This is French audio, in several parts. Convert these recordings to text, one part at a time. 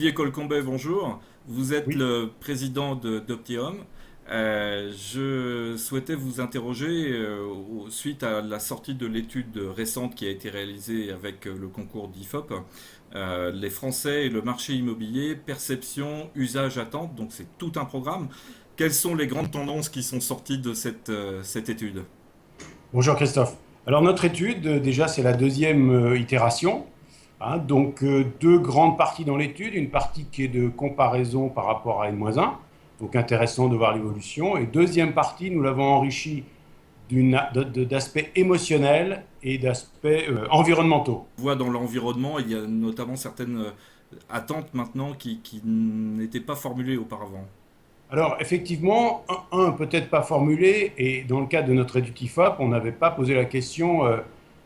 Olivier Colcombet, bonjour. Vous êtes Oui, le président d'Optium. Je souhaitais vous interroger suite à la sortie de l'étude récente qui a été réalisée avec le concours d'IFOP. Les Français et le marché immobilier, perception, usage, attente, donc c'est tout un programme. Quelles sont les grandes tendances qui sont sorties de cette étude? bonjour Christophe. Alors notre étude, déjà c'est la deuxième itération. Donc deux grandes parties dans l'étude, une partie qui est de comparaison par rapport à N-1, donc intéressant de voir l'évolution. Et deuxième partie, nous l'avons enrichi d'aspects émotionnels et d'aspects environnementaux. On voit dans l'environnement, il y a notamment certaines attentes maintenant qui n'étaient pas formulées auparavant. Alors, effectivement, peut-être pas formulé, et dans le cadre de notre étude IFOP, on n'avait pas posé la question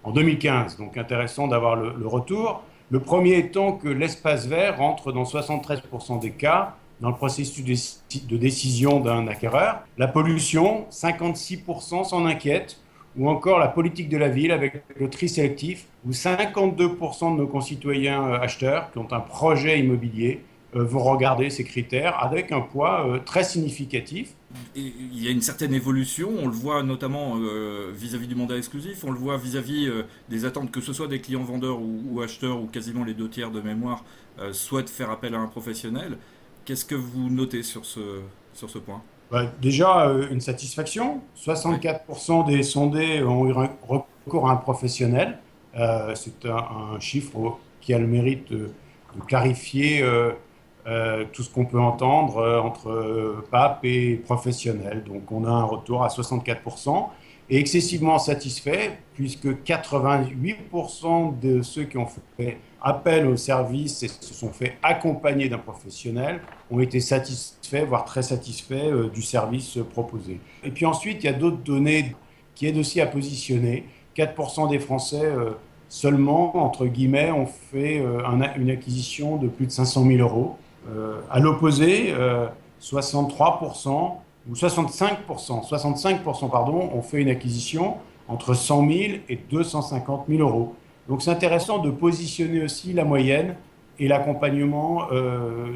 en 2015, donc intéressant d'avoir le retour. Le premier étant que l'espace vert rentre dans 73% des cas dans le processus de décision d'un acquéreur. La pollution, 56% s'en inquiètent, ou encore la politique de la ville avec le tri sélectif, où 52% de nos concitoyens acheteurs qui ont un projet immobilier vont regarder ces critères avec un poids très significatif. Et il y a une certaine évolution, on le voit notamment vis-à-vis du mandat exclusif, on le voit vis-à-vis des attentes, que ce soit des clients vendeurs ou acheteurs, ou quasiment les deux tiers de mémoire souhaitent faire appel à un professionnel. Qu'est-ce que vous notez sur ce point? Déjà, une satisfaction. Oui. 64% des sondés ont eu recours à un professionnel. C'est un chiffre qui a le mérite de clarifier tout ce qu'on peut entendre entre pape et professionnel. Donc, on a un retour à 64% et excessivement satisfait, puisque 88% de ceux qui ont fait appel au service et se sont fait accompagner d'un professionnel ont été satisfaits, voire très satisfaits du service proposé. Et puis ensuite, il y a d'autres données qui aident aussi à positionner. 4% des Français seulement, entre guillemets, ont fait une acquisition de plus de 500 000 euros. À l'opposé, 63% ou 65%, pardon, ont fait une acquisition entre 100 000 et 250 000 euros. Donc c'est intéressant de positionner aussi la moyenne et l'accompagnement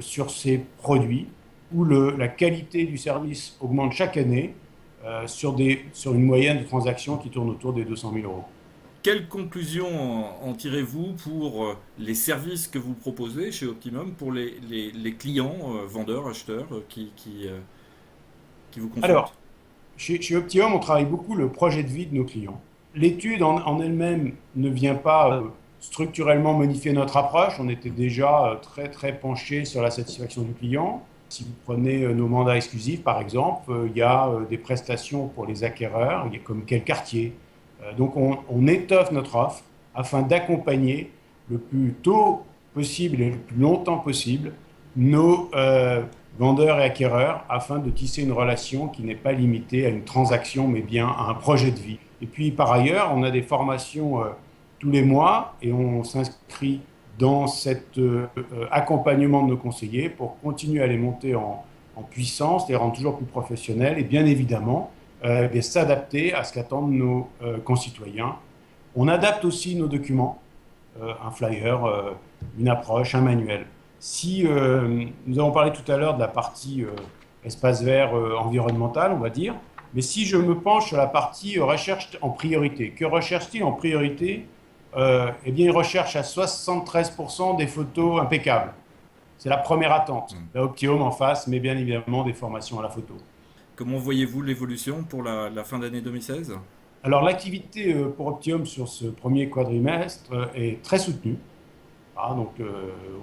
sur ces produits où la qualité du service augmente chaque année sur une moyenne de transactions qui tourne autour des 200 000 euros. Quelles conclusions en tirez-vous pour les services que vous proposez chez Optimum pour les clients, vendeurs, acheteurs, qui vous consultent? Alors, chez Optium, on travaille beaucoup le projet de vie de nos clients. L'étude en elle-même ne vient pas structurellement modifier notre approche. On était déjà très, très penché sur la satisfaction du client. Si vous prenez nos mandats exclusifs, par exemple, il y a des prestations pour les acquéreurs, il y a comme quel quartier. Donc, on étoffe notre offre afin d'accompagner le plus tôt possible et le plus longtemps possible nos vendeurs et acquéreurs afin de tisser une relation qui n'est pas limitée à une transaction, mais bien à un projet de vie. Et puis, par ailleurs, on a des formations tous les mois et on s'inscrit dans cet accompagnement de nos conseillers pour continuer à les monter en puissance, les rendre toujours plus professionnels et bien évidemment s'adapter à ce qu'attendent nos concitoyens. On adapte aussi nos documents, un flyer, une approche, un manuel. Si nous avons parlé tout à l'heure de la partie espace vert environnemental, on va dire, mais si je me penche sur la partie recherche en priorité, que recherche-t-il en priorité? Eh bien, il recherche à 73% des photos impeccables. C'est la première attente. Hmm. La Optium en face, mais bien évidemment des formations à la photo. Comment voyez-vous l'évolution pour la fin d'année 2016? Alors, l'activité pour Optium sur ce premier quadrimestre est très soutenue. Donc,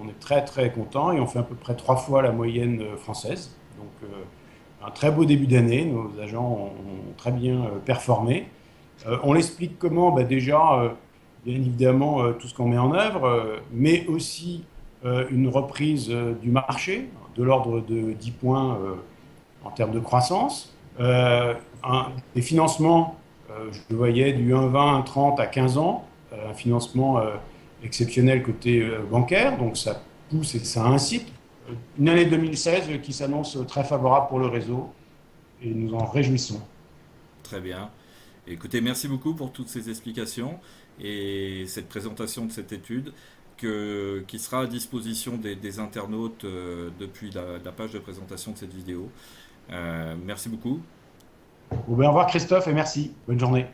on est très très content et on fait à peu près 3 fois la moyenne française. Donc, un très beau début d'année. Nos agents ont très bien performé. On l'explique comment? Déjà, bien évidemment, tout ce qu'on met en œuvre, mais aussi une reprise du marché de l'ordre de 10 points en termes de croissance. Des financements, je le voyais du 1,20, 1,30 à 15 ans, un financement exceptionnel côté bancaire, donc ça pousse et ça incite. Une année 2016 qui s'annonce très favorable pour le réseau et nous en réjouissons. Très bien. Écoutez, merci beaucoup pour toutes ces explications et cette présentation de cette étude. qui sera à disposition des internautes depuis la page de présentation de cette vidéo. Merci beaucoup. Bon, ben, au revoir Christophe et merci. Bonne journée.